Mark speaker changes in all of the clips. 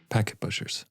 Speaker 1: packet pushers.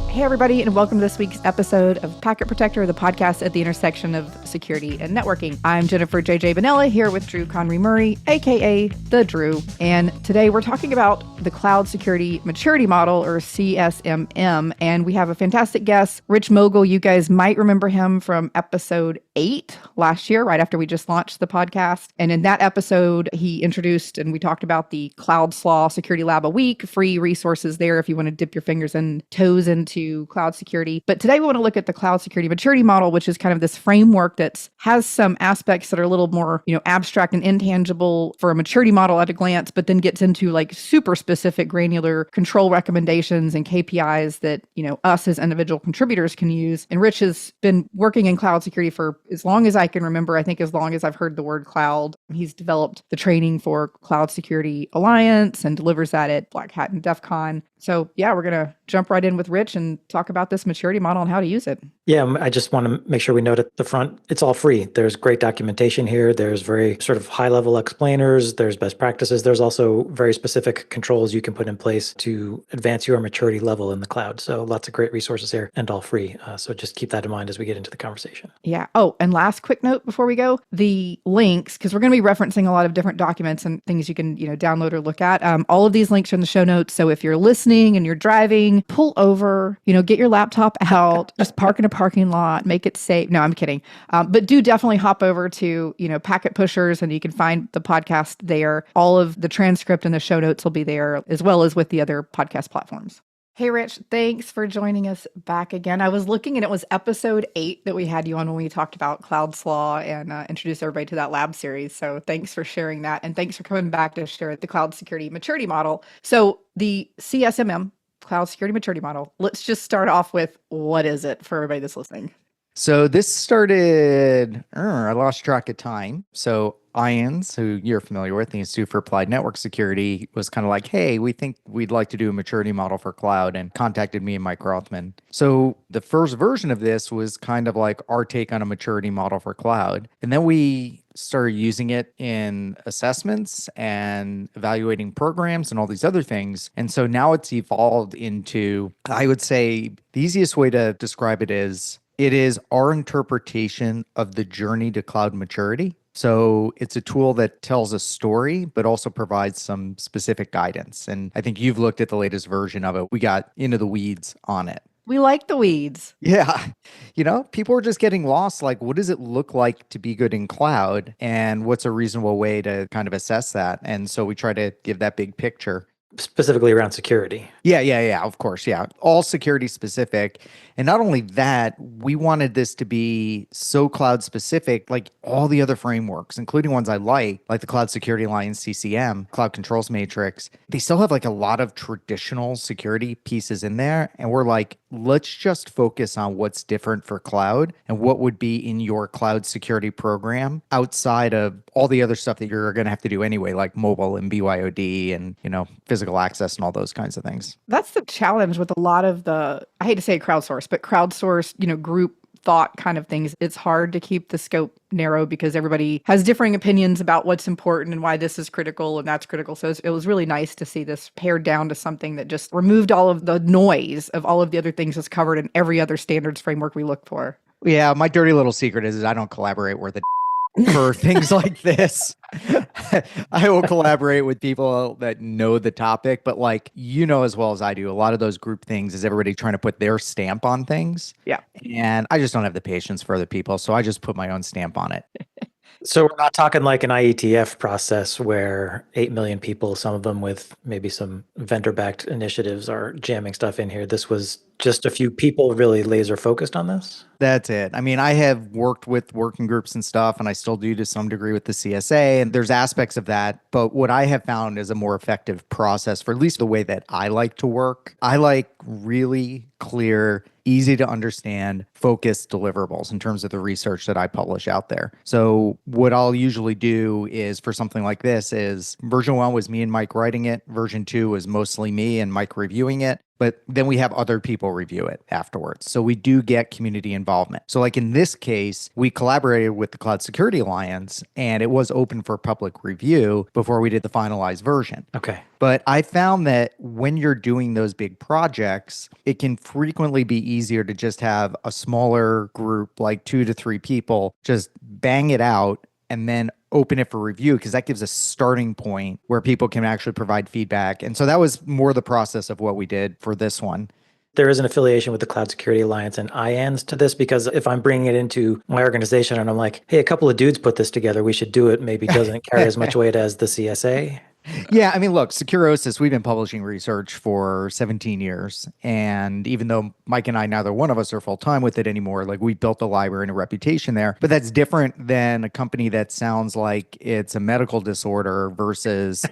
Speaker 2: Hey, everybody, and welcome to this week's episode of Packet Protector, the podcast at the intersection of security and networking. I'm Jennifer J.J. Bonella here with Drew Conry Murray, a.k.a. The Drew. And today we're talking about the Cloud Security Maturity Model, or CSMM. And we have a fantastic guest, Rich Mogull. You guys might remember him from episode 8 last year, right after we just launched the podcast. And in that episode, he introduced and we talked about the Cloud Slaw Security Lab a week, free resources there if you want to dip your fingers and toes into cloud security. But today we want to look at the Cloud Security Maturity Model, which is kind of this framework that has some aspects that are a little more, abstract and intangible for a maturity model at a glance, but then gets into like super specific granular control recommendations and KPIs that, us as individual contributors can use. And Rich has been working in cloud security for as long as I can remember. I think as long as I've heard the word cloud. He's developed the training for Cloud Security Alliance and delivers that at Black Hat and DEF CON. So yeah, we're going to jump right in with Rich and talk about this maturity model and how to use it.
Speaker 3: Yeah, I just want to make sure we note at the front, it's all free. There's great documentation here. There's very sort of high-level explainers. There's best practices. There's also very specific controls you can put in place to advance your maturity level in the cloud. So lots of great resources here and all free. So just keep that in mind as we get into the conversation.
Speaker 2: Yeah. Oh, and last quick note before we go, the links, because we're going to be referencing a lot of different documents and things you can, download or look at. All of these links are in the show notes. So if you're listening and you're driving, pull over, get your laptop out, just park in a parking lot, make it safe. No, I'm kidding. But do definitely hop over to, Packet Pushers, and you can find the podcast there. All of the transcript and the show notes will be there, as well as with the other podcast platforms. Hey, Rich, thanks for joining us back again. I was looking and it was episode 8 that we had you on when we talked about Cloud Slaw and introduced everybody to that lab series. So thanks for sharing that. And thanks for coming back to share the Cloud Security Maturity Model. So the CSMM, Cloud Security Maturity Model, let's just start off with what is it for everybody that's listening?
Speaker 4: So this started, I lost track of time. So IANS, who you're familiar with, the Institute for Applied Network Security, was kind of like, hey, we think we'd like to do a maturity model for cloud, and contacted me and Mike Rothman. So the first version of this was kind of like our take on a maturity model for cloud. And then we started using it in assessments and evaluating programs and all these other things. And so now it's evolved into, I would say, the easiest way to describe it is our interpretation of the journey to cloud maturity. So it's a tool that tells a story, but also provides some specific guidance. And I think you've looked at the latest version of it. We got into the weeds on it.
Speaker 2: We like the weeds.
Speaker 4: Yeah. People are just getting lost. Like, what does it look like to be good in cloud? And what's a reasonable way to kind of assess that? And so we try to give that big picture.
Speaker 3: Specifically around security.
Speaker 4: Yeah, of course. Yeah. All security specific. And not only that, we wanted this to be so cloud specific, like all the other frameworks, including ones I like the Cloud Security Alliance, CCM, Cloud Controls Matrix. They still have like a lot of traditional security pieces in there. And we're like, let's just focus on what's different for cloud and what would be in your cloud security program outside of all the other stuff that you're going to have to do anyway, like mobile and BYOD and, physical access and all those kinds of things.
Speaker 2: That's the challenge with a lot of the, I hate to say crowdsourced, but crowdsourced, group thought kind of things. It's hard to keep the scope narrow because everybody has differing opinions about what's important and why this is critical and that's critical. So it was really nice to see this pared down to something that just removed all of the noise of all of the other things that's covered in every other standards framework we look for.
Speaker 4: Yeah, my dirty little secret is I don't collaborate with the for things like this. I will collaborate with people that know the topic, but as well as I do, a lot of those group things is everybody trying to put their stamp on things.
Speaker 2: Yeah.
Speaker 4: And I just don't have the patience for other people. So I just put my own stamp on it.
Speaker 3: So we're not talking like an IETF process where 8 million people, some of them with maybe some vendor-backed initiatives, are jamming stuff in here. This was just a few people really laser focused on this?
Speaker 4: That's it. I mean, I have worked with working groups and stuff, and I still do to some degree with the CSA, and there's aspects of that. But what I have found is a more effective process for at least the way that I like to work. I like really clear, easy to understand, focused deliverables in terms of the research that I publish out there. So what I'll usually do is for something like this is version 1 was me and Mike writing it. Version 2 was mostly me and Mike reviewing it. but then we have other people review it afterwards. So we do get community involvement. So like in this case, we collaborated with the Cloud Security Alliance and it was open for public review before we did the finalized version.
Speaker 3: Okay.
Speaker 4: But I found that when you're doing those big projects, it can frequently be easier to just have a smaller group, like 2 to 3 people, just bang it out and then open it for review, because that gives a starting point where people can actually provide feedback. And so that was more the process of what we did for this one.
Speaker 3: There is an affiliation with the Cloud Security Alliance and IANS to this, because if I'm bringing it into my organization and I'm like, hey, a couple of dudes put this together, we should do it, maybe doesn't carry as much weight as the CSA.
Speaker 4: Yeah, I mean, look, Securosis, we've been publishing research for 17 years. And even though Mike and I, neither one of us are full-time with it anymore, like we built a library and a reputation there. But that's different than a company that sounds like it's a medical disorder versus,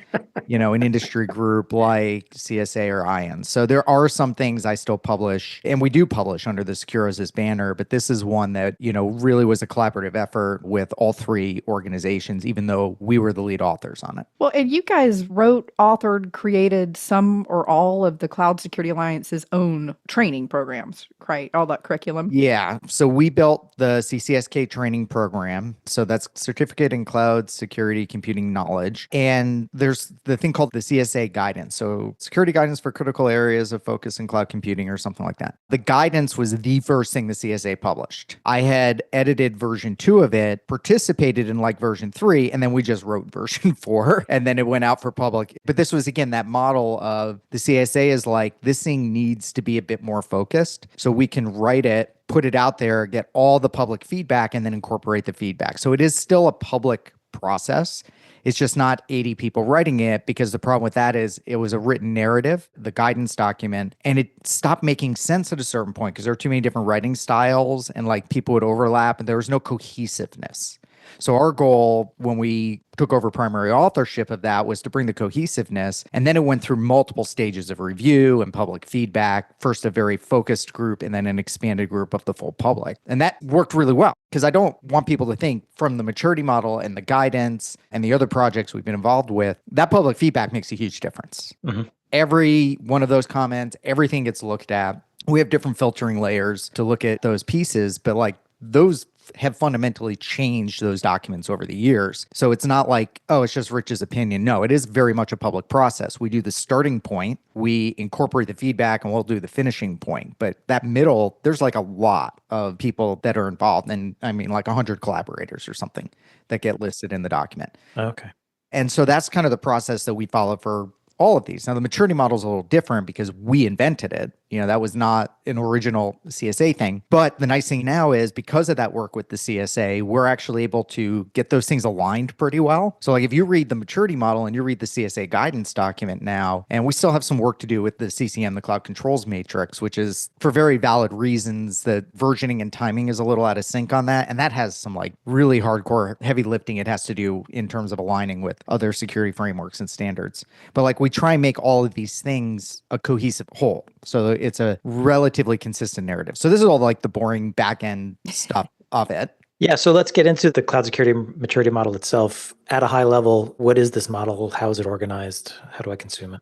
Speaker 4: an industry group like CSA or IANS. So there are some things I still publish, and we do publish under the Securosis banner, but this is one that, really was a collaborative effort with all 3 organizations, even though we were the lead authors on it.
Speaker 2: Well, and you guys wrote, authored, created some or all of the Cloud Security Alliance's own training programs, right? All that curriculum.
Speaker 4: Yeah. So we built the CCSK training program. So that's Certificate in Cloud Security Computing Knowledge. And there's the thing called the CSA guidance. So security guidance for critical areas of focus in cloud computing or something like that. The guidance was the first thing the CSA published. I had edited version 2 of it, participated in like version 3, and then we just wrote version 4, and then it went out for public. But this was, again, that model of the CSA is like, this thing needs to be a bit more focused so we can write it, put it out there, get all the public feedback, and then incorporate the feedback. So it is still a public process. It's just not 80 people writing it, because the problem with that is it was a written narrative, the guidance document, and it stopped making sense at a certain point because there were too many different writing styles and like people would overlap and there was no cohesiveness. So our goal when we took over primary authorship of that was to bring the cohesiveness. And then it went through multiple stages of review and public feedback, first a very focused group and then an expanded group of the full public. And that worked really well, because I don't want people to think from the maturity model and the guidance and the other projects we've been involved with, that public feedback makes a huge difference. Mm-hmm. Every one of those comments, everything gets looked at. We have different filtering layers to look at those pieces, but like those have fundamentally changed those documents over the years. So it's not like, oh, it's just Rich's opinion. No, it is very much a public process. We do the starting point, we incorporate the feedback, and we'll do the finishing point. But that middle, there's like a lot of people that are involved. And I mean, like 100 collaborators or something that get listed in the document.
Speaker 3: Okay.
Speaker 4: And so that's kind of the process that we follow for all of these. Now, the maturity model is a little different because we invented it. That was not an original CSA thing. But the nice thing now is because of that work with the CSA, we're actually able to get those things aligned pretty well. So like if you read the maturity model and you read the CSA guidance document now, and we still have some work to do with the CCM, the Cloud Controls Matrix, which is for very valid reasons that versioning and timing is a little out of sync on that. And that has some like really hardcore heavy lifting it has to do in terms of aligning with other security frameworks and standards. But like we try and make all of these things a cohesive whole. So it's a relatively consistent narrative. So this is all like the boring back end stuff of it.
Speaker 3: Yeah, so let's get into the cloud security maturity model itself. At a high level, what is this model? How is it organized? How do I consume it?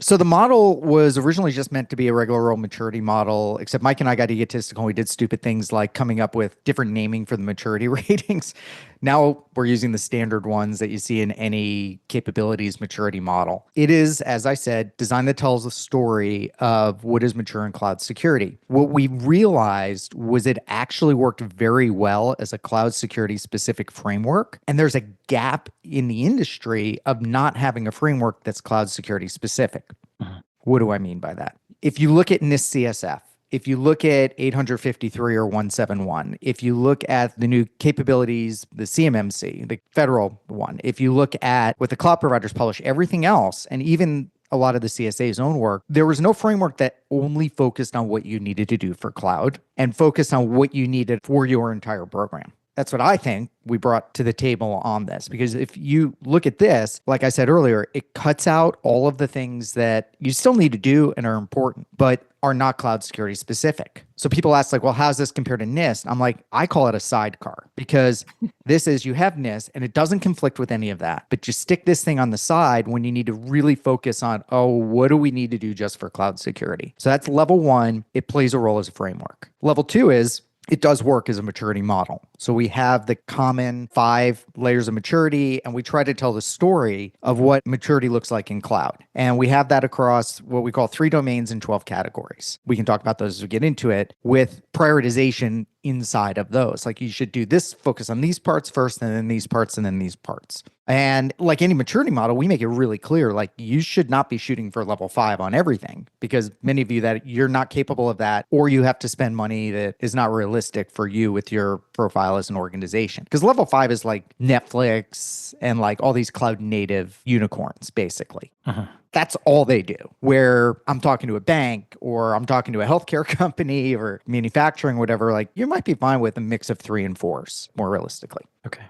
Speaker 4: So the model was originally just meant to be a regular old maturity model, except Mike and I got egotistical. We did stupid things like coming up with different naming for the maturity ratings. Now we're using the standard ones that you see in any capabilities maturity model. It is, as I said, design that tells the story of what is mature in cloud security. What we realized was it actually worked very well as a cloud security specific framework. And there's a gap in the industry of not having a framework that's cloud security specific. Mm-hmm. What do I mean by that? If you look at NIST CSF, if you look at 853 or 171, if you look at the new capabilities, the CMMC, the federal one, if you look at what the cloud providers publish, everything else, and even a lot of the CSA's own work, there was no framework that only focused on what you needed to do for cloud and focused on what you needed for your entire program. That's what I think we brought to the table on this. Because if you look at this, like I said earlier, it cuts out all of the things that you still need to do and are important, but are not cloud security specific. So people ask like, well, how's this compared to NIST? I'm like, I call it a sidecar because this is you have NIST and it doesn't conflict with any of that, but you stick this thing on the side when you need to really focus on, oh, what do we need to do just for cloud security? So that's level one. It plays a role as a framework. Level two is it does work as a maturity model. So we have the common 5 layers of maturity, and we try to tell the story of what maturity looks like in cloud. And we have that across what we call 3 domains and 12 categories. We can talk about those as we get into it with prioritization inside of those. Like you should do this, focus on these parts first, and then these parts, and then these parts. And like any maturity model, we make it really clear, like you should not be shooting for level 5 on everything because many of you that you're not capable of that, or you have to spend money that is not realistic for you with your profile as an organization. Because level 5 is like Netflix and like all these cloud native unicorns, basically. That's all they do. Where I'm talking to a bank or I'm talking to a healthcare company or manufacturing, whatever, like you might be fine with a mix of 3 and 4s more realistically.
Speaker 3: Okay.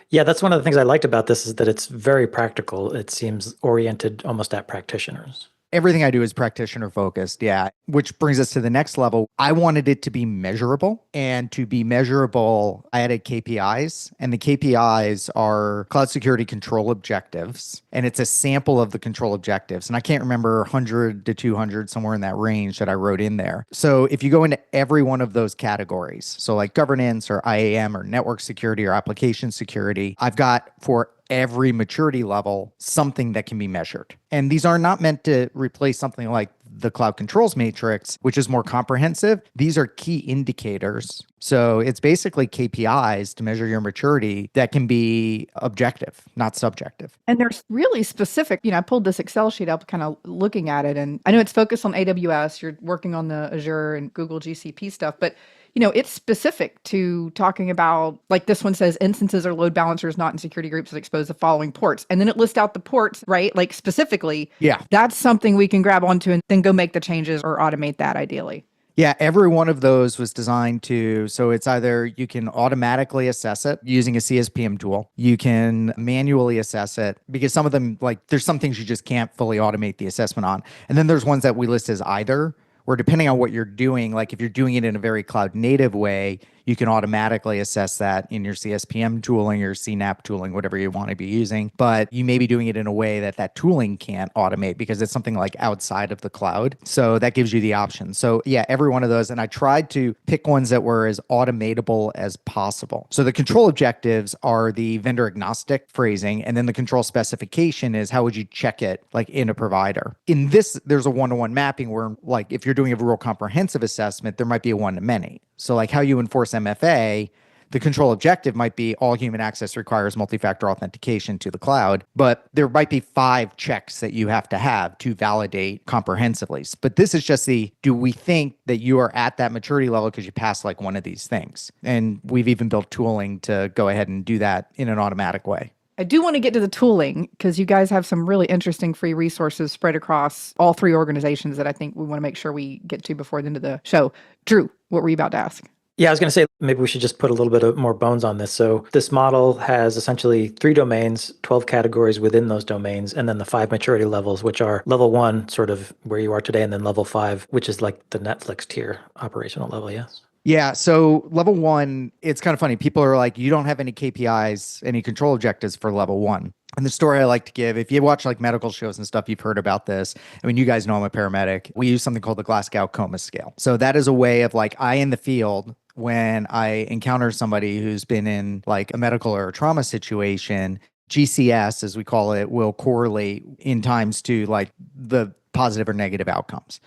Speaker 3: Yeah, that's one of the things I liked about this is that it's very practical. It seems oriented almost at practitioners.
Speaker 4: Everything I do is practitioner focused. Yeah. Which brings us to the next level. I wanted it to be measurable. And to be measurable, I added KPIs. And the KPIs are cloud security control objectives. And it's a sample of the control objectives. And I can't remember 100 to 200, somewhere in that range that I wrote in there. So if you go into every one of those categories, so like governance or IAM or network security or application security, I've got for every maturity level something that can be measured. And these are not meant to replace something like the cloud controls matrix, which is more comprehensive. These are key indicators. So it's basically KPIs to measure your maturity that can be objective, not subjective.
Speaker 2: And there's really specific, I pulled this Excel sheet up kind of looking at it, and I know it's focused on AWS. You're working on the Azure and Google GCP stuff, but it's specific to talking about, like this one says, instances or load balancers not in security groups that expose the following ports. And then it lists out the ports, right? Like specifically.
Speaker 4: Yeah.
Speaker 2: That's something we can grab onto and then go make the changes or automate that ideally.
Speaker 4: Yeah, every one of those was designed so it's either you can automatically assess it using a CSPM tool. You can manually assess it because some of them, like there's some things you just can't fully automate the assessment on. And then there's ones that we list as either, where depending on what you're doing, like if you're doing it in a very cloud native way, you can automatically assess that in your CSPM tooling or CNAP tooling, whatever you want to be using. But you may be doing it in a way that tooling can't automate because it's something like outside of the cloud. So that gives you the option. So yeah, every one of those. And I tried to pick ones that were as automatable as possible. So the control objectives are the vendor agnostic phrasing. And then the control specification is how would you check it like in a provider. In this, there's a one-to-one mapping where like if you're doing a real comprehensive assessment, there might be a one-to-many. So like how you enforce MFA, the control objective might be all human access requires multi-factor authentication to the cloud, but there might be 5 checks that you have to validate comprehensively. But this is just do we think that you are at that maturity level because you passed like one of these things? And we've even built tooling to go ahead and do that in an automatic way.
Speaker 2: I do want to get to the tooling because you guys have some really interesting free resources spread across all 3 organizations that I think we want to make sure we get to before the end of the show. Drew, what were you about to ask?
Speaker 3: Yeah, I was going to say, maybe we should just put a little bit of more bones on this. So this model has essentially 3 domains, 12 categories within those domains, and then the 5 maturity levels, which are level 1, sort of where you are today, and then level 5, which is like the Netflix tier operational level, yes?
Speaker 4: Yeah. So level 1, it's kind of funny. People are like, you don't have any KPIs, any control objectives for level 1. And the story I like to give, if you watch like medical shows and stuff, you've heard about this. I mean, you guys know I'm a paramedic. We use something called the Glasgow Coma Scale. So that is a way of like, I in the field, when I encounter somebody who's been in like a medical or a trauma situation, GCS, as we call it, will correlate in times to like the positive or negative outcomes.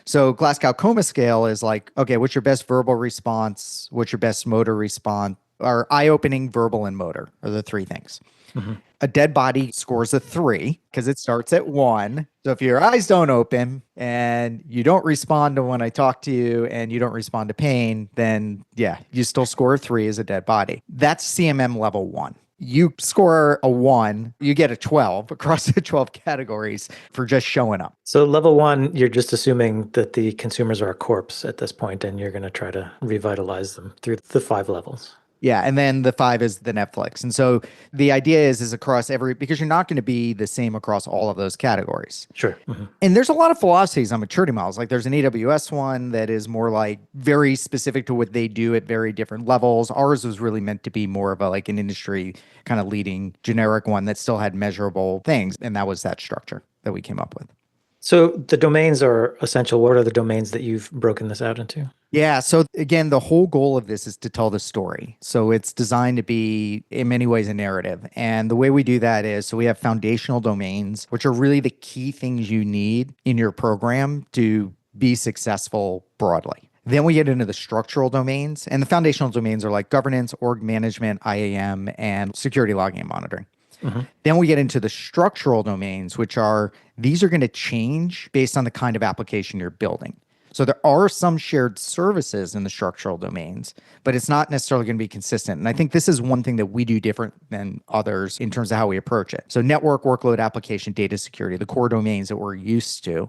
Speaker 4: So Glasgow Coma Scale is like, okay, what's your best verbal response? What's your best motor response? Or eye-opening, verbal, and motor are the 3 things. Mm-hmm. A dead body scores a 3 because it starts at 1. So if your eyes don't open and you don't respond to when I talk to you and you don't respond to pain, then yeah, you still score a 3 as a dead body. That's CMM level 1. You score a 1, you get a 12 across the 12 categories for just showing up.
Speaker 3: So level 1, you're just assuming that the consumers are a corpse at this point, and you're going to try to revitalize them through the 5 levels.
Speaker 4: Yeah, and then the 5 is the Netflix. And so the idea is across because you're not going to be the same across all of those categories.
Speaker 3: Sure. Mm-hmm.
Speaker 4: And there's a lot of philosophies on maturity models. Like there's an AWS one that is more like very specific to what they do at very different levels. Ours was really meant to be more of like an industry kind of leading generic one that still had measurable things. And that was that structure that we came up with.
Speaker 3: So the domains are essential. What are the domains that you've broken this out into?
Speaker 4: Yeah. So again, the whole goal of this is to tell the story. So it's designed to be in many ways a narrative. And the way we do that is, so we have foundational domains, which are really the key things you need in your program to be successful broadly. Then we get into the structural domains, and the foundational domains are like governance, org management, IAM, and security logging and monitoring. Mm-hmm. Then we get into the structural domains, which are, these are going to change based on the kind of application you're building. So there are some shared services in the structural domains, but it's not necessarily going to be consistent. And I think this is one thing that we do different than others in terms of how we approach it. So network, workload, application, data security, the core domains that we're used to,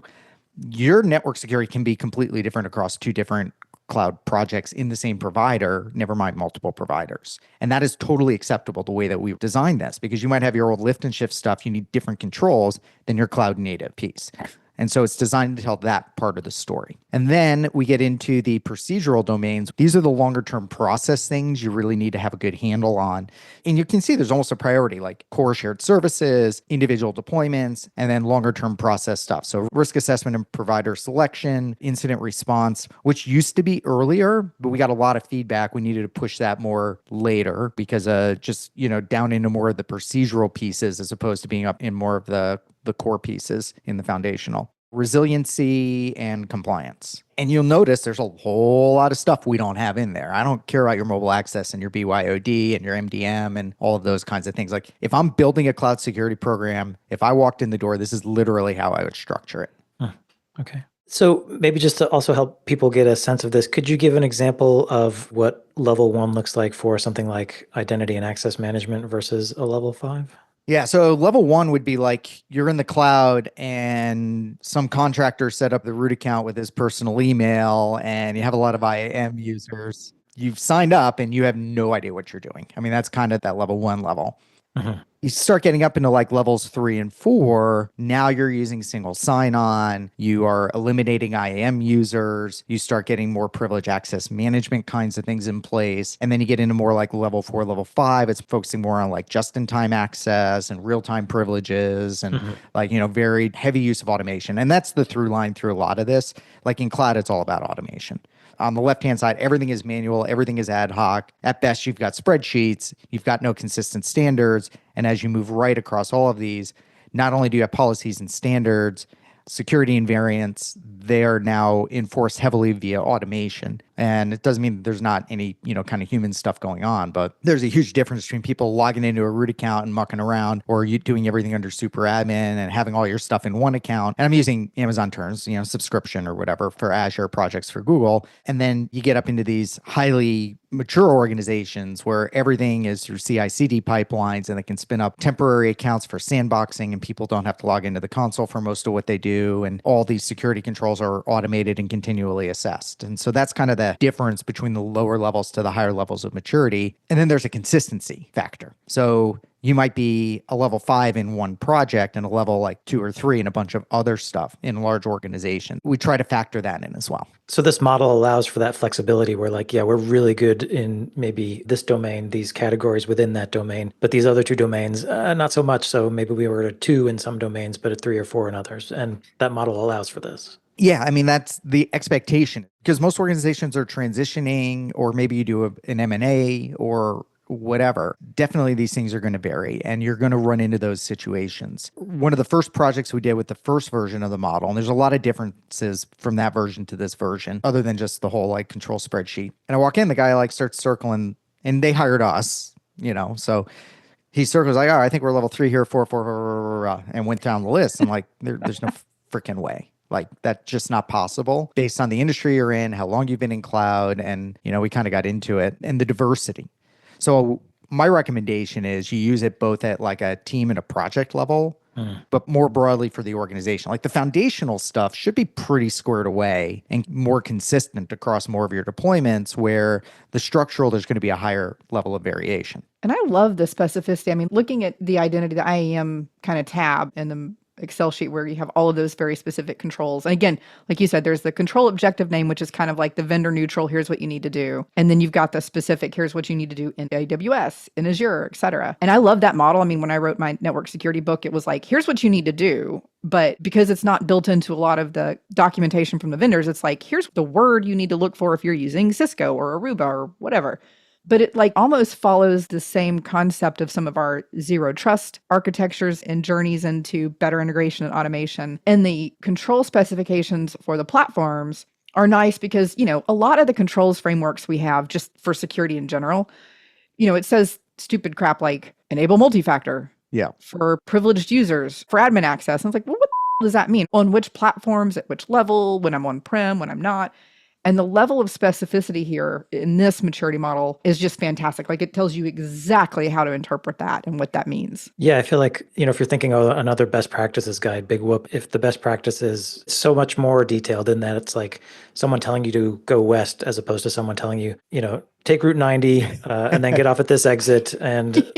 Speaker 4: your network security can be completely different across 2 different cloud projects in the same provider, never mind multiple providers. And that is totally acceptable the way that we've designed this, because you might have your old lift and shift stuff, you need different controls than your cloud native piece. And so it's designed to tell that part of the story. And then we get into the procedural domains. These are the longer term process things you really need to have a good handle on. And you can see there's almost a priority, like core shared services, individual deployments, and then longer term process stuff. So risk assessment and provider selection, incident response, which used to be earlier, but we got a lot of feedback. We needed to push that more later because just, down into more of the procedural pieces as opposed to being up in more of the core pieces in the foundational. Resiliency and compliance. And you'll notice there's a whole lot of stuff we don't have in there. I don't care about your mobile access and your BYOD and your MDM and all of those kinds of things. Like if I'm building a cloud security program, if I walked in the door, this is literally how I would structure it.
Speaker 3: Okay. So maybe just to also help people get a sense of this, could you give an example of what level 1 looks like for something like identity and access management versus a level 5?
Speaker 4: Yeah. So level 1 would be like you're in the cloud and some contractor set up the root account with his personal email and you have a lot of IAM users. You've signed up and you have no idea what you're doing. I mean, that's kind of that level 1 level. Mm-hmm. You start getting up into like levels 3 and 4. Now you're using single sign-on. You are eliminating IAM users. You start getting more privileged access management kinds of things in place. And then you get into more like level 4, level 5. It's focusing more on like just-in-time access and real-time privileges and very heavy use of automation. And that's the through line through a lot of this. Like in cloud, it's all about automation. On the left-hand side, everything is manual, everything is ad hoc. At best, you've got spreadsheets, you've got no consistent standards. And as you move right across all of these, not only do you have policies and standards, security invariants, they are now enforced heavily via automation. And it doesn't mean that there's not any, kind of human stuff going on, but there's a huge difference between people logging into a root account and mucking around, or you doing everything under super admin and having all your stuff in one account. And I'm using Amazon terms, subscription or whatever for Azure projects for Google. And then you get up into these highly mature organizations where everything is through CI/CD pipelines and they can spin up temporary accounts for sandboxing and people don't have to log into the console for most of what they do. And all these security controls are automated and continually assessed. And so that's kind of the difference between the lower levels to the higher levels of maturity. And then there's a consistency factor. So you might be a level 5 in one project and a level like 2 or 3 in a bunch of other stuff in a large organization. We try to factor that in as well.
Speaker 3: So this model allows for that flexibility where we're really good in maybe this domain, these categories within that domain, but these other 2 domains, not so much. So maybe we were at a 2 in some domains, but at 3 or 4 in others. And that model allows for this.
Speaker 4: Yeah, I mean, that's the expectation because most organizations are transitioning, or maybe you do an M&A or whatever. Definitely these things are going to vary and you're going to run into those situations. One of the first projects we did with the first version of the model, and there's a lot of differences from that version to this version, other than just the whole like control spreadsheet. And I walk in, the guy starts circling, and they hired us, so he circles like, I think we're level 3 here, 4, and went down the list. I'm like, there's no freaking way. Like that's just not possible based on the industry you're in, how long you've been in cloud. And, we kind of got into it and the diversity. So my recommendation is you use it both at like a team and a project level, but more broadly for the organization. Like the foundational stuff should be pretty squared away and more consistent across more of your deployments, where the structural, there's going to be a higher level of variation.
Speaker 2: And I love the specificity. I mean, looking at the identity, the IAM kind of tab in the Excel sheet where you have all of those very specific controls. And again, like you said, there's the control objective name, which is kind of like the vendor neutral, here's what you need to do. And then you've got the specific, here's what you need to do in AWS, in Azure, et cetera. And I love that model. I mean, when I wrote my network security book, it was like, here's what you need to do. But because it's not built into a lot of the documentation from the vendors, it's like, here's the word you need to look for if you're using Cisco or Aruba or whatever. But it like almost follows the same concept of some of our zero trust architectures and journeys into better integration and automation. And the control specifications for the platforms are nice because, a lot of the controls frameworks we have just for security in general, it says stupid crap like enable multi-factor.
Speaker 4: Yeah.
Speaker 2: For privileged users, for admin access. And it's like, well, what does that mean? On which platforms, at which level, when I'm on-prem, when I'm not? And the level of specificity here in this maturity model is just fantastic. Like it tells you exactly how to interpret that and what that means.
Speaker 3: Yeah, I feel like, if you're thinking of another best practices guide, big whoop, if the best practice is so much more detailed in that it's like someone telling you to go west as opposed to someone telling you, take Route 90 and then get off at this exit. And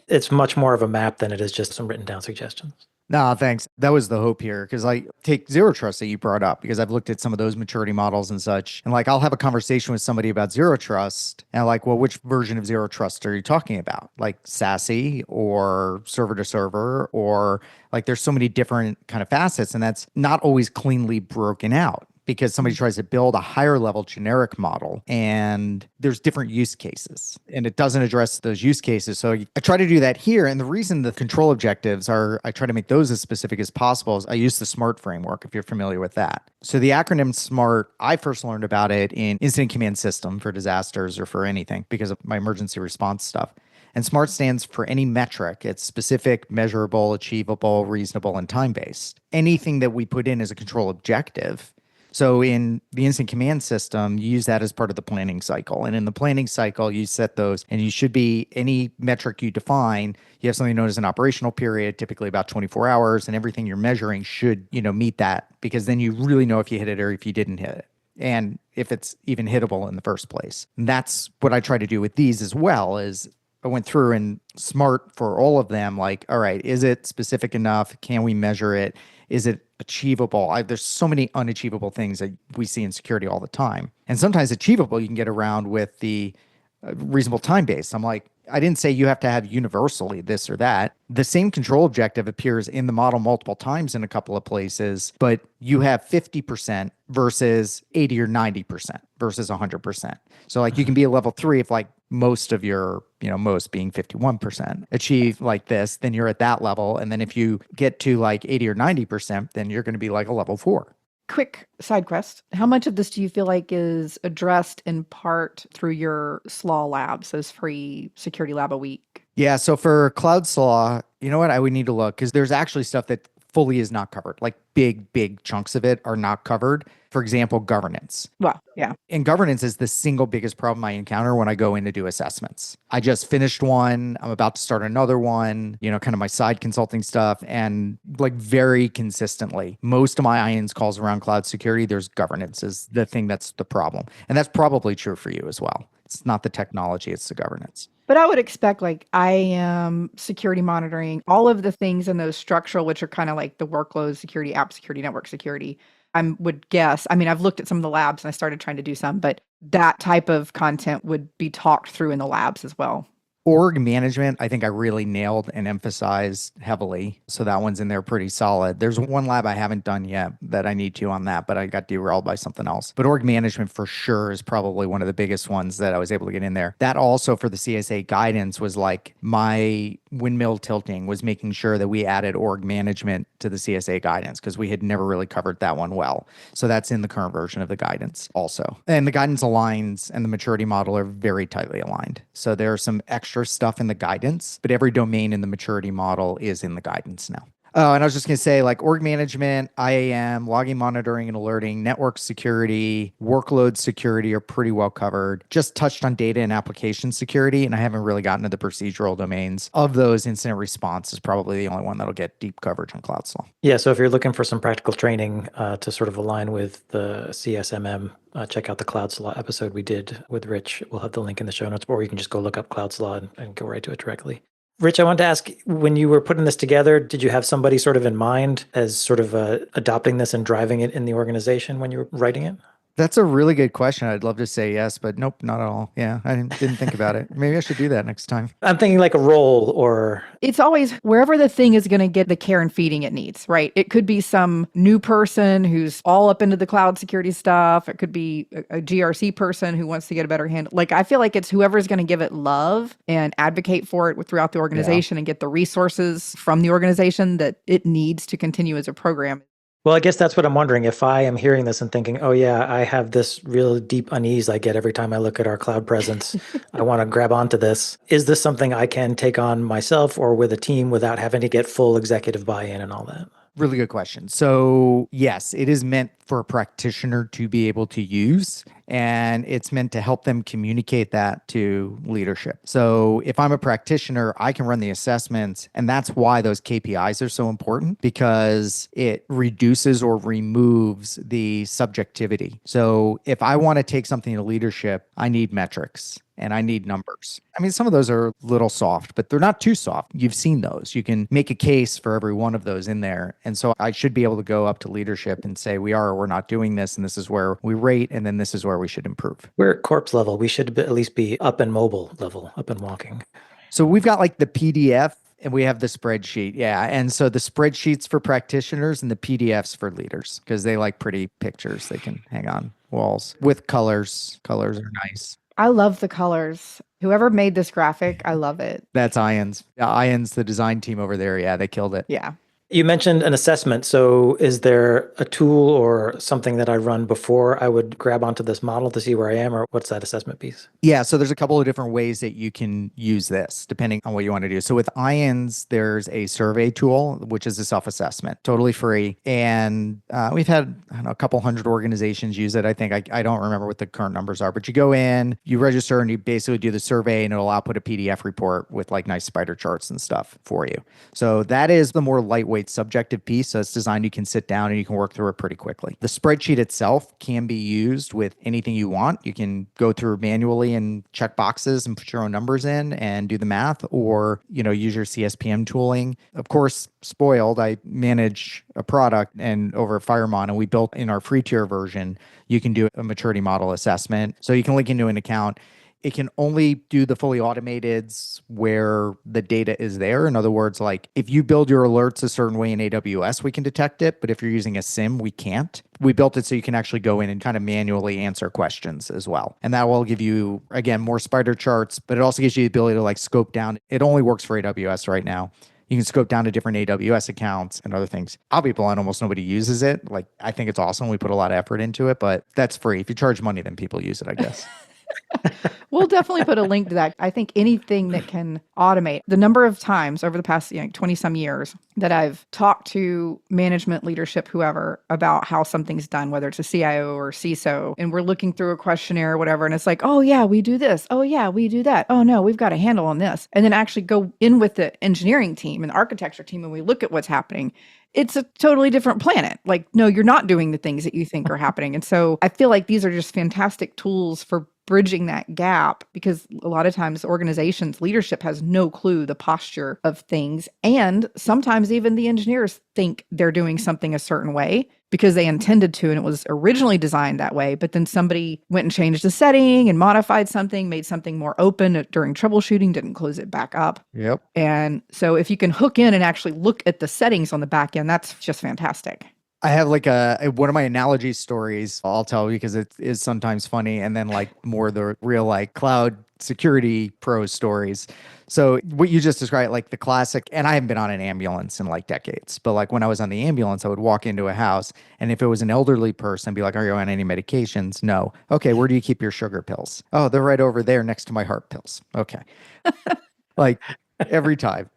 Speaker 3: it's much more of a map than it is just some written down suggestions.
Speaker 4: No, thanks. That was the hope here. Because I take zero trust that you brought up, because I've looked at some of those maturity models and such. And like, I'll have a conversation with somebody about zero trust. And like, well, which version of zero trust are you talking about? Like SASE or server to server, or like there's so many different kind of facets. And that's not always cleanly broken out, because somebody tries to build a higher level generic model and there's different use cases and it doesn't address those use cases. So I try to do that here. And the reason the control objectives are, I try to make those as specific as possible, is I use the SMART framework, if you're familiar with that. So the acronym SMART, I first learned about it in Incident Command System for disasters or for anything because of my emergency response stuff. And SMART stands for any metric. It's specific, measurable, achievable, reasonable, and time-based. Anything that we put in as a control objective. So in the incident command system, you use that as part of the planning cycle. And in the planning cycle, you set those, and you should be, any metric you define, you have something known as an operational period, typically about 24 hours, and everything you're measuring should, meet that, because then you really know if you hit it or if you didn't hit it, and if it's even hittable in the first place. And that's what I try to do with these as well, is I went through and SMART for all of them, like, all right, is it specific enough? Can we measure it? Is it achievable? There's so many unachievable things that we see in security all the time. And sometimes achievable, you can get around with the reasonable time base. I'm like, I didn't say you have to have universally this or that. The same control objective appears in the model multiple times in a couple of places, but you have 50% versus 80 or 90% versus 100%. So like you can be a level 3 if like most of your, most being 51% achieve like this, then you're at that level. And then if you get to like 80 or 90%, then you're going to be like a level 4.
Speaker 2: Quick side quest. How much of this do you feel like is addressed in part through your SLAW labs, those free security lab a week?
Speaker 4: Yeah. So for Cloud SLAW, you know what? I would need to look, because there's actually stuff that fully is not covered. Like big chunks of it are not covered. For example, governance.
Speaker 2: Well, yeah.
Speaker 4: And governance is the single biggest problem I encounter when I go in to do assessments. I just finished one. I'm about to start another one, kind of my side consulting stuff. And like very consistently, most of my IANS calls around cloud security, there's governance is the thing that's the problem. And that's probably true for you as well. It's not the technology, it's the governance.
Speaker 2: But I would expect like IAM, security monitoring, all of the things in those structural, which are kind of like the workload security, app security, network security. I would guess, I've looked at some of the labs and I started trying to do some, but that type of content would be talked through in the labs as well.
Speaker 4: Org management, I think I really nailed and emphasized heavily. So that one's in there pretty solid. There's one lab I haven't done yet that I need to on that, but I got derailed by something else. But org management for sure is probably one of the biggest ones that I was able to get in there. That also for the CSA guidance was like my windmill tilting was making sure that we added org management to the CSA guidance, because we had never really covered that one well. So that's in the current version of the guidance also. And the guidance aligns and the maturity model are very tightly aligned. So there are some extra stuff in the guidance, but every domain in the maturity model is in the guidance now. Oh, and I was just going to say, like org management, IAM, logging, monitoring, and alerting, network security, workload security are pretty well covered. Just touched on data and application security, and I haven't really gotten to the procedural domains. Of those, incident response is probably the only one that'll get deep coverage on Cloudslaw.
Speaker 3: Yeah, so if you're looking for some practical training to sort of align with the CSMM, check out the CloudSlaw episode we did with Rich. We'll have the link in the show notes, or you can just go look up CloudSlaw and go right to it directly. Rich, I wanted to ask, when you were putting this together, did you have somebody sort of in mind as sort of adopting this and driving it in the organization when you were writing it?
Speaker 4: That's a really good question. I'd love to say yes, but nope, not at all. Yeah, I didn't think about it. Maybe I should do that next time.
Speaker 3: I'm thinking like a role or...
Speaker 2: It's always wherever the thing is going to get the care and feeding it needs, right? It could be some new person who's all up into the cloud security stuff. It could be a GRC person who wants to get a better handle. Like, I feel like it's whoever's going to give it love and advocate for it throughout the organization and get the resources from the organization that it needs to continue as a program.
Speaker 3: Well, I guess that's what I'm wondering. If I am hearing this and thinking, oh, yeah, I have this real deep unease I get every time I look at our cloud presence, I want to grab onto this. Is this something I can take on myself or with a team without having to get full executive buy-in and all that?
Speaker 4: Really good question. So, yes, it is meant for a practitioner to be able to use, and it's meant to help them communicate that to leadership. So, if I'm a practitioner, I can run the assessments, and that's why those KPIs are so important, because it reduces or removes the subjectivity. So, if I want to take something to leadership, I need metrics. And I need numbers. I mean, some of those are a little soft, but they're not too soft. You've seen those. You can make a case for every one of those in there. And so I should be able to go up to leadership and say, we are or we're not doing this. And this is where we rate. And then this is where we should improve.
Speaker 3: We're at corpse level. We should at least be up and mobile level, up and walking.
Speaker 4: So we've got like the PDF and we have the spreadsheet. Yeah. And so the spreadsheets for practitioners and the PDFs for leaders, because they like pretty pictures they can hang on walls with colors. Colors are nice.
Speaker 2: I love the colors. Whoever made this graphic, I love it.
Speaker 4: That's Ian's. Yeah, Ian's the design team over there. Yeah, they killed it.
Speaker 2: Yeah.
Speaker 3: You mentioned an assessment. So is there a tool or something that I run before I would grab onto this model to see where I am, or what's that assessment piece?
Speaker 4: Yeah, so there's a couple of different ways that you can use this depending on what you want to do. So with IANS, there's a survey tool, which is a self-assessment, totally free. And we've had a couple hundred organizations use it. I think I don't remember what the current numbers are, but you go in, you register, and you basically do the survey, and it'll output a PDF report with like nice spider charts and stuff for you. So that is the more lightweight subjective piece. So it's designed you can sit down and you can work through it pretty quickly. The spreadsheet itself can be used with anything you want. You can go through manually and check boxes and put your own numbers in and do the math, or use your CSPM tooling. Of course, spoiled, I manage a product and over at Firemon, and we built in our free tier version, you can do a maturity model assessment. So you can link into an account. It can only do the fully automateds where the data is there. In other words, like if you build your alerts a certain way in AWS, we can detect it. But if you're using a SIM, we can't. We built it so you can actually go in and kind of manually answer questions as well. And that will give you, again, more spider charts, but it also gives you the ability to like scope down. It only works for AWS right now. You can scope down to different AWS accounts and other things. I'll be blunt, almost nobody uses it. Like, I think it's awesome. We put a lot of effort into it, but that's free. If you charge money, then people use it, I guess.
Speaker 2: We'll definitely put a link to that. I think anything that can automate. The number of times over the past 20 some years that I've talked to management, leadership, whoever, about how something's done, whether it's a CIO or CISO, and we're looking through a questionnaire or whatever, and it's like, oh yeah, we do this. Oh yeah, we do that. Oh no, we've got a handle on this. And then actually go in with the engineering team and the architecture team and we look at what's happening. It's a totally different planet. Like, no, you're not doing the things that you think are happening. And so I feel like these are just fantastic tools for bridging that gap, because a lot of times organizations, leadership has no clue the posture of things. And sometimes even the engineers think they're doing something a certain way because they intended to, and it was originally designed that way. But then somebody went and changed the setting and modified something, made something more open during troubleshooting, didn't close it back up.
Speaker 4: Yep.
Speaker 2: And so if you can hook in and actually look at the settings on the back end, that's just fantastic.
Speaker 4: I have like one of my analogy stories I'll tell because it is sometimes funny, and then like more the real like cloud security pro stories. So what you just described, like the classic, and I haven't been on an ambulance in like decades, but like when I was on the ambulance, I would walk into a house, and if it was an elderly person, I'd be like, are you on any medications? No. Okay, where do you keep your sugar pills? Oh, they're right over there next to my heart pills. Okay. Like every time.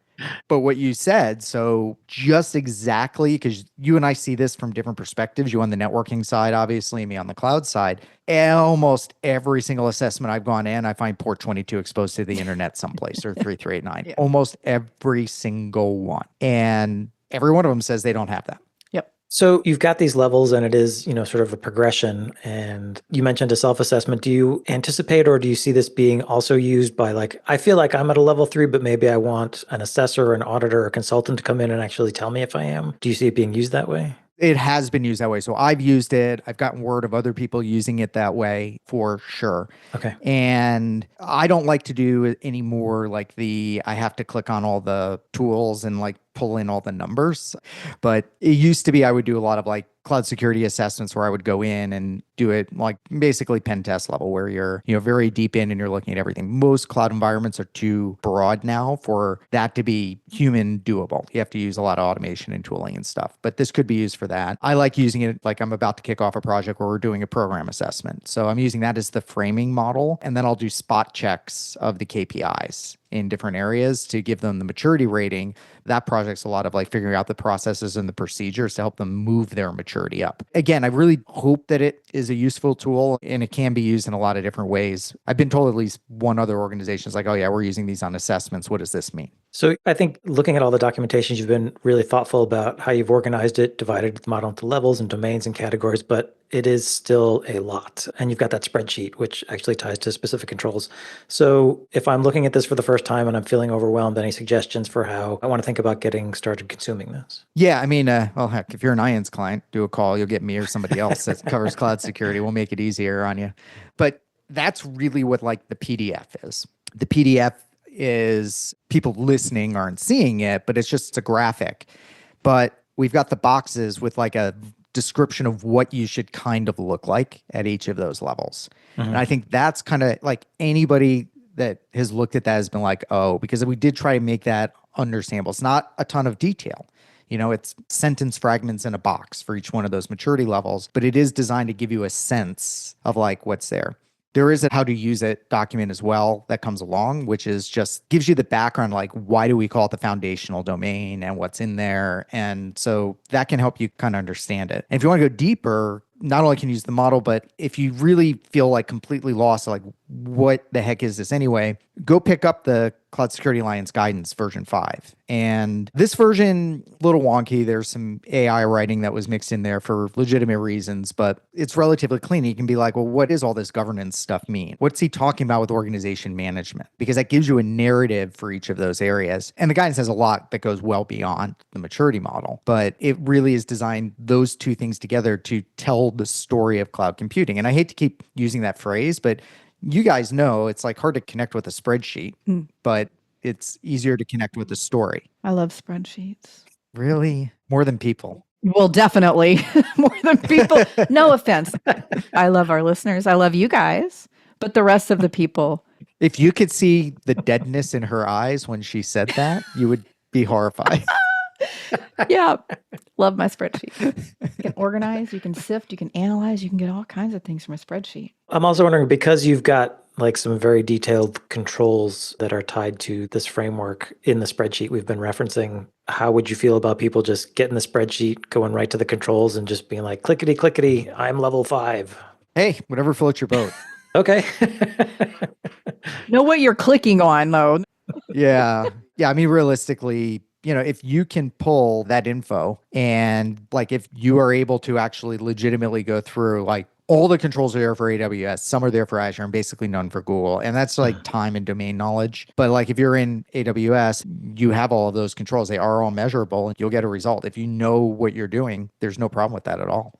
Speaker 4: But what you said, so just exactly, because you and I see this from different perspectives, you on the networking side, obviously, me on the cloud side. Almost every single assessment I've gone in, I find port 22 exposed to the internet someplace or 3389.
Speaker 2: Yeah.
Speaker 4: Almost every single one. And every one of them says they don't have that.
Speaker 2: Yep.
Speaker 3: So you've got these levels and it is, sort of a progression. And you mentioned a self-assessment. Do you anticipate or do you see this being also used by I feel like I'm at a level 3, but maybe I want an assessor or an auditor or consultant to come in and actually tell me if I am? Do you see it being used that way?
Speaker 4: It has been used that way. So I've used it. I've gotten word of other people using it that way for sure.
Speaker 3: Okay.
Speaker 4: And I don't like to do any more I have to click on all the tools and pull in all the numbers. But it used to be I would do a lot of cloud security assessments where I would go in and do it basically pen test level where you're, very deep in and you're looking at everything. Most cloud environments are too broad now for that to be human doable. You have to use a lot of automation and tooling and stuff, but this could be used for that. I like using it I'm about to kick off a project where we're doing a program assessment. So I'm using that as the framing model, and then I'll do spot checks of the KPIs in different areas to give them the maturity rating. That project's a lot of figuring out the processes and the procedures to help them move their maturity up. Again, I really hope that it is a useful tool and it can be used in a lot of different ways. I've been told at least one other organization is oh yeah, we're using these on assessments. What does this mean?
Speaker 3: So I think looking at all the documentations, you've been really thoughtful about how you've organized it, divided the model into levels and domains and categories, but it is still a lot. And you've got that spreadsheet, which actually ties to specific controls. So if I'm looking at this for the first time and I'm feeling overwhelmed, any suggestions for how I want to think about getting started consuming this?
Speaker 4: Yeah, I mean, well, heck, if you're an IANS client, do a call. You'll get me or somebody else that covers cloud security. We'll make it easier on you. But that's really what the PDF is. The PDF is, people listening aren't seeing it, but it's a graphic. But we've got the boxes with a description of what you should kind of look like at each of those levels. Mm-hmm. And I think that's kind of anybody that has looked at that has been oh, because we did try to make that understandable. It's not a ton of detail. It's sentence fragments in a box for each one of those maturity levels, but it is designed to give you a sense of what's there. There is a how to use it document as well that comes along, which is just gives you the background, why do we call it the foundational domain and what's in there? And so that can help you kind of understand it. And if you want to go deeper, not only can you use the model, but if you really feel completely lost, what the heck is this anyway, go pick up the Cloud Security Alliance Guidance version 5. And this version, a little wonky. There's some AI writing that was mixed in there for legitimate reasons, but it's relatively clean. You can be well, what does all this governance stuff mean? What's he talking about with organization management? Because that gives you a narrative for each of those areas. And the guidance has a lot that goes well beyond the maturity model, but it really is designed those two things together to tell the story of cloud computing. And I hate to keep using that phrase, but you guys know it's hard to connect with a spreadsheet, but it's easier to connect with a story.
Speaker 2: I love spreadsheets.
Speaker 4: Really? More than people.
Speaker 2: Well, definitely more than people. No offense. I love our listeners. I love you guys, but the rest of the people.
Speaker 4: If you could see the deadness in her eyes when she said that, you would be horrified.
Speaker 2: Yeah. Love my spreadsheet. You can organize, you can sift, you can analyze, you can get all kinds of things from a spreadsheet.
Speaker 3: I'm also wondering, because you've got some very detailed controls that are tied to this framework in the spreadsheet we've been referencing, how would you feel about people just getting the spreadsheet, going right to the controls and just being clickety, clickety, I'm level 5?
Speaker 4: Hey, whatever floats your boat.
Speaker 3: Okay.
Speaker 2: Know what you're clicking on, though.
Speaker 4: Yeah. Yeah. I mean, realistically, if you can pull that info and if you are able to actually legitimately go through all the controls are there for AWS, some are there for Azure, and basically none for Google. And that's time and domain knowledge. But if you're in AWS, you have all of those controls. They are all measurable and you'll get a result. If you know what you're doing, there's no problem with that at all.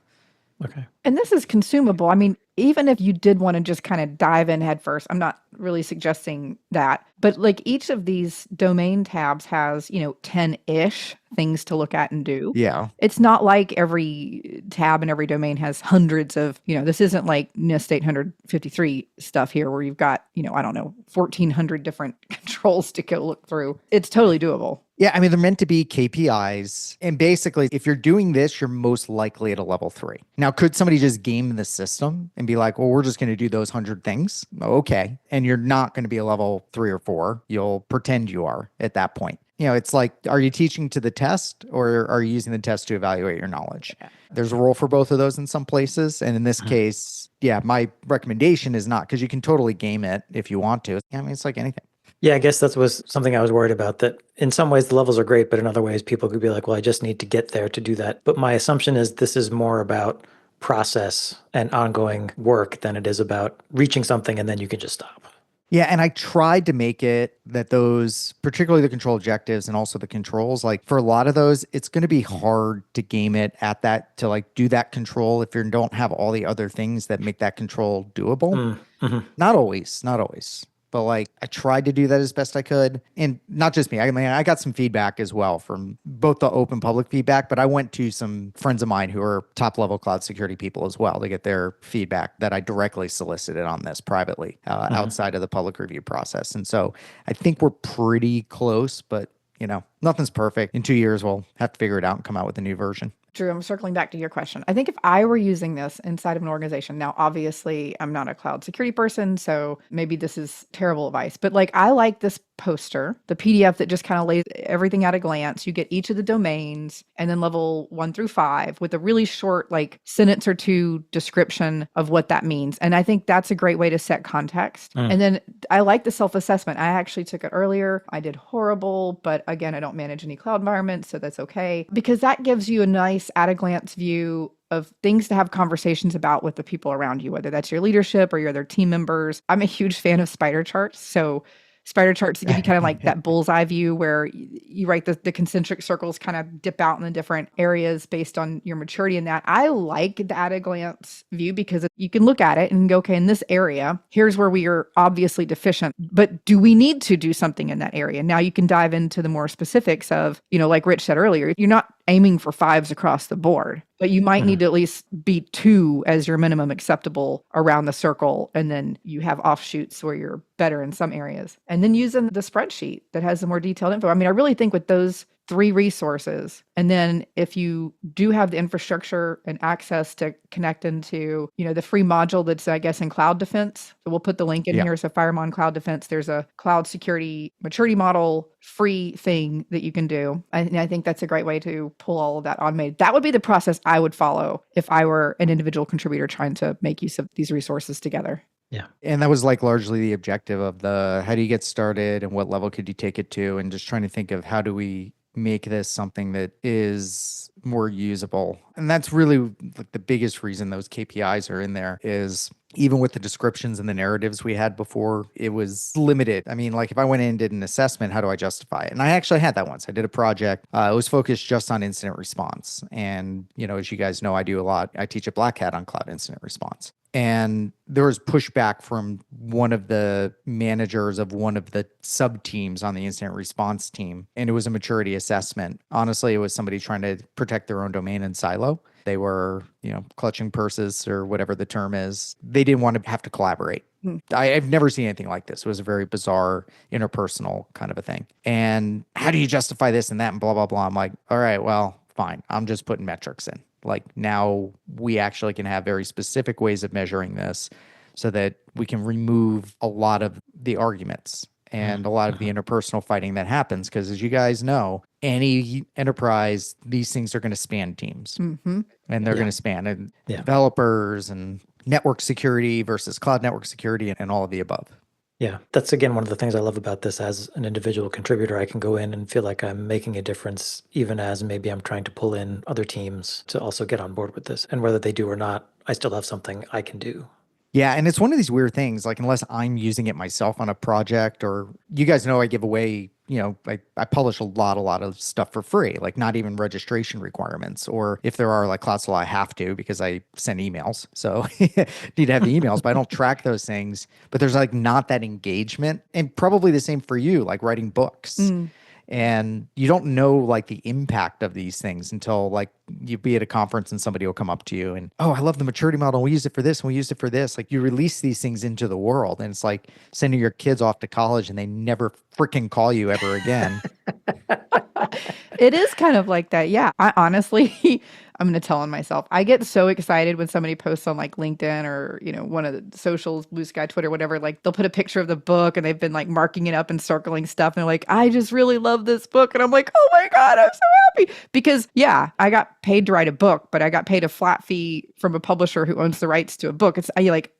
Speaker 3: Okay.
Speaker 2: And this is consumable. I mean, even if you did want to just kind of dive in head first, I'm not really suggesting that. But each of these domain tabs has, 10-ish things to look at and do.
Speaker 4: Yeah.
Speaker 2: It's not like every tab and every domain has hundreds of, this isn't like NIST 853 stuff here where you've got, 1,400 different controls to go look through. It's totally doable.
Speaker 4: Yeah, I mean, they're meant to be KPIs. And basically, if you're doing this, you're most likely at a level 3. Now, could somebody just game the system and be well, we're just going to do those 100 things? Okay. And you're not going to be a level 3 or 4. You'll pretend you are at that point. It's like, are you teaching to the test or are you using the test to evaluate your knowledge?
Speaker 2: Yeah.
Speaker 4: There's a role for both of those in some places. And in this case, my recommendation is not, because you can totally game it if you want to. I mean, it's like anything.
Speaker 3: Yeah, I guess that was something I was worried about, that in some ways the levels are great, but in other ways people could be like, well, I just need to get there to do that. But my assumption is this is more about process and ongoing work than it is about reaching something and then you can just stop.
Speaker 4: Yeah, and I tried to make it that those, particularly the control objectives and also the controls, like for a lot of those, it's going to be hard to game it at that, to like do that control if you don't have all the other things that make that control doable. Not always, not always. But like I tried to do that as best I could. And not just me. I mean, I got some feedback as well from both the open public feedback, but I went to some friends of mine who are top level cloud security people as well to get their feedback that I directly solicited on this privately outside of the public review process. And so I think we're pretty close, but nothing's perfect. In 2 years, we'll have to figure it out and come out with a new version.
Speaker 2: Drew, I'm circling back to your question. I think if I were using this inside of an organization, now obviously I'm not a cloud security person, so maybe this is terrible advice, but like I like this poster, the PDF that just kind of lays everything at a glance. You get each of the domains and then level 1 through 5 with a really short like sentence or two description of what that means. And I think that's a great way to set context. And then I like the self-assessment. I actually took it earlier. I did horrible, but again, I don't manage any cloud environments, so that's okay, because that gives you a nice at a glance view of things to have conversations about with the people around you, whether that's your leadership or your other team members. I'm a huge fan of spider charts. So spider charts give you kind of like that bullseye view where you write the concentric circles kind of dip out in the different areas based on your maturity in that. I like the at a glance view because you can look at it and go, okay, in this area, here's where we are obviously deficient, but do we need to do something in that area? Now you can dive into the more specifics of, like Rich said earlier, you're not aiming for 5s across the board, but you might need to at least be 2 as your minimum acceptable around the circle. And then you have offshoots where you're better in some areas. And then using the spreadsheet that has the more detailed info. I mean, I really think with those 3 resources, and then if you do have the infrastructure and access to connect into, the free module that's, I guess, in Cloud Defense. So we'll put the link in here. So Firemon Cloud Defense, there's a cloud security maturity model free thing that you can do. And I think that's a great way to pull all of that automated. That would be the process I would follow if I were an individual contributor trying to make use of these resources together.
Speaker 3: Yeah.
Speaker 4: And that was like largely the objective of how do you get started and what level could you take it to? And just trying to think of how do we make this something that is more usable. And that's really like the biggest reason those KPIs are in there is even with the descriptions and the narratives we had before, it was limited. I mean, like if I went in and did an assessment, how do I justify it? And I actually had that once. I did a project. It was focused just on incident response. And, as you guys know, I teach at Black Hat on cloud incident response. And there was pushback from one of the managers of one of the sub teams on the incident response team. And it was a maturity assessment. Honestly, it was somebody trying to protect their own domain in silo. They were, clutching purses or whatever the term is. They didn't want to have to collaborate. I've never seen anything like this. It was a very bizarre interpersonal kind of a thing. And how do you justify this and that and blah, blah, blah. I'm like, all right, well, fine. I'm just putting metrics in. Like now we actually can have very specific ways of measuring this so that we can remove a lot of the arguments and a lot of the interpersonal fighting that happens. Because as you guys know, any enterprise, these things are going to span teams and they're going to span developers and network security versus cloud network security and all of the above.
Speaker 3: Yeah, that's again one of the things I love about this. As an individual contributor, I can go in and feel like I'm making a difference, even as maybe I'm trying to pull in other teams to also get on board with this. And whether they do or not, I still have something I can do.
Speaker 4: Yeah, and it's one of these weird things, like unless I'm using it myself on a project, or you guys know I give away, I publish a lot of stuff for free, like not even registration requirements, or if there are like Cloudflare, I have to because I send emails. So need to have the emails, but I don't track those things. But there's like not that engagement, and probably the same for you, like writing books. And you don't know like the impact of these things until like you be at a conference and somebody will come up to you and, oh, I love the maturity model. We use it for this and we used it for this. Like you release these things into the world and it's like sending your kids off to college and they never freaking call you ever again.
Speaker 2: It is kind of like that. Yeah. I honestly, I'm going to tell on myself. I get so excited when somebody posts on like LinkedIn or, one of the socials, Blue Sky, Twitter, whatever. Like they'll put a picture of the book and they've been like marking it up and circling stuff. And they're like, I just really love this book. And I'm like, oh my God, I'm so happy. Because yeah, I got paid to write a book, but I got paid a flat fee from a publisher who owns the rights to a book.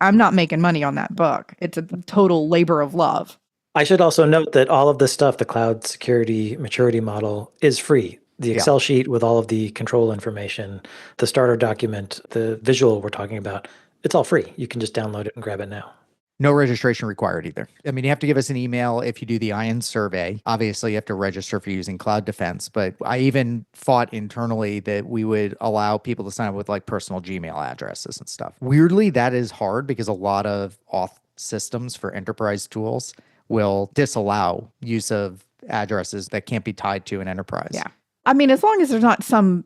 Speaker 2: I'm not making money on that book. It's a total labor of love.
Speaker 3: I should also note that all of this stuff, the cloud security maturity model, is free. The Excel sheet with all of the control information, the starter document, the visual we're talking about, it's all free. You can just download it and grab it now.
Speaker 4: No registration required either. I mean, you have to give us an email if you do the IANS survey. Obviously, you have to register for using Cloud Defense, but I even thought internally that we would allow people to sign up with like personal Gmail addresses and stuff. Weirdly, that is hard because a lot of auth systems for enterprise tools will disallow use of addresses that can't be tied to an enterprise.
Speaker 2: Yeah. I mean, as long as there's not some,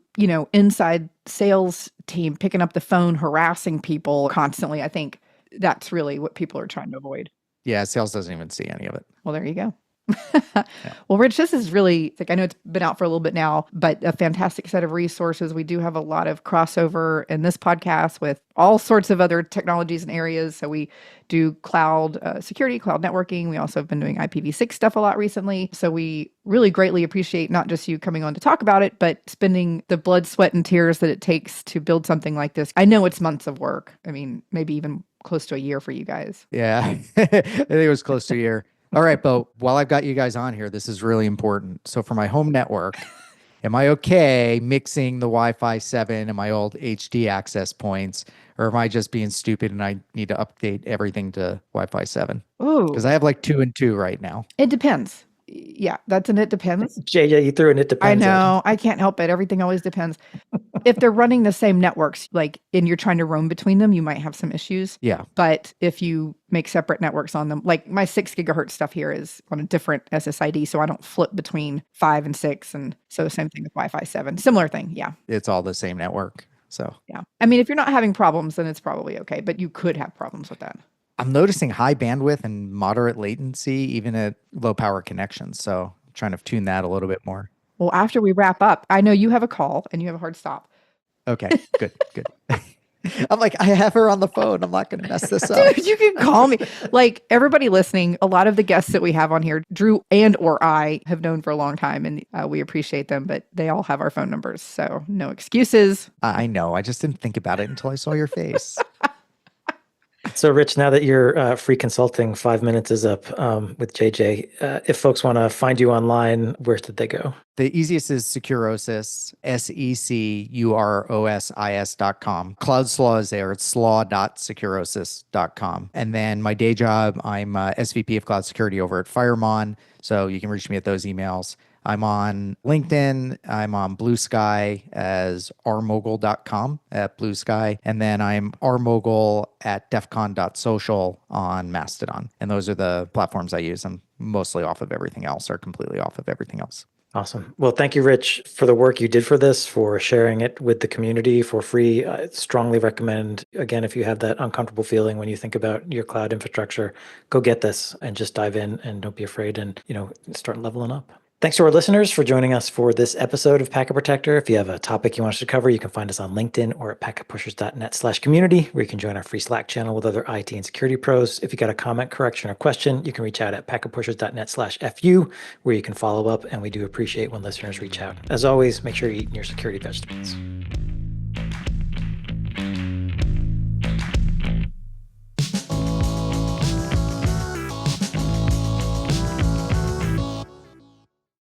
Speaker 2: inside sales team picking up the phone, harassing people constantly, I think that's really what people are trying to avoid.
Speaker 4: Yeah, sales doesn't even see any of it.
Speaker 2: Well, there you go. Well, Rich, this is really, I know it's been out for a little bit now, but a fantastic set of resources. We do have a lot of crossover in this podcast with all sorts of other technologies and areas. So we do cloud security, cloud networking. We also have been doing IPv6 stuff a lot recently. So we really greatly appreciate not just you coming on to talk about it, but spending the blood, sweat, and tears that it takes to build something like this. I know it's months of work. I mean, maybe even close to a year for you guys.
Speaker 4: Yeah, I think it was close to a year. All right, but while I've got you guys on here, this is really important. So for my home network, am I okay mixing the Wi-Fi 7 and my old HD access points, or am I just being stupid and I need to update everything to Wi-Fi 7?
Speaker 2: Ooh,
Speaker 4: Because I have like 2 and 2 right now.
Speaker 2: it depends. Yeah, that's an it depends.
Speaker 3: JJ, you threw an it depends.
Speaker 2: I know. I can't help it. Everything always depends. If they're running the same networks, and you're trying to roam between them, you might have some issues.
Speaker 4: Yeah.
Speaker 2: But if you make separate networks on them, like my 6 gigahertz stuff here is on a different SSID, so I don't flip between 5 and 6. And so same thing with Wi-Fi 7. Similar thing. Yeah.
Speaker 4: It's all the same network. So
Speaker 2: yeah. I mean, if you're not having problems, then it's probably okay. But you could have problems with that.
Speaker 4: I'm noticing high bandwidth and moderate latency, even at low power connections. So I'm trying to tune that a little bit more.
Speaker 2: Well, after we wrap up, I know you have a call and you have a hard stop.
Speaker 4: Okay, good. I'm like, I have her on the phone. I'm not going to mess this up.
Speaker 2: Dude, you can call me. Like everybody listening, a lot of the guests that we have on here, Drew and or I have known for a long time, and we appreciate them, but they all have our phone numbers. So no excuses.
Speaker 4: I know. I just didn't think about it until I saw your face.
Speaker 3: So, Rich, now that your free consulting 5 minutes is up with JJ, if folks want to find you online, where should they go?
Speaker 4: The easiest is Securosis, Securosis.com. Cloud Slaw is there. It's slaw.securosis.com. And then my day job, I'm SVP of Cloud Security over at Firemon. So you can reach me at those emails. I'm on LinkedIn. I'm on Blue Sky as rmogull.com at Blue Sky. And then I'm rmogull at defcon.social on Mastodon. And those are the platforms I use. I'm mostly off of everything else or completely off of everything else.
Speaker 3: Awesome. Well, thank you, Rich, for the work you did for this, for sharing it with the community for free. I strongly recommend, again, if you have that uncomfortable feeling when you think about your cloud infrastructure, go get this and just dive in and don't be afraid and, start leveling up. Thanks to our listeners for joining us for this episode of Packet Protector. If you have a topic you want us to cover, you can find us on LinkedIn or at packetpushers.net/community, where you can join our free Slack channel with other IT and security pros. If you got a comment, correction, or question, you can reach out at packetpushers.net/FU, where you can follow up, and we do appreciate when listeners reach out. As always, make sure you're eating your security vegetables.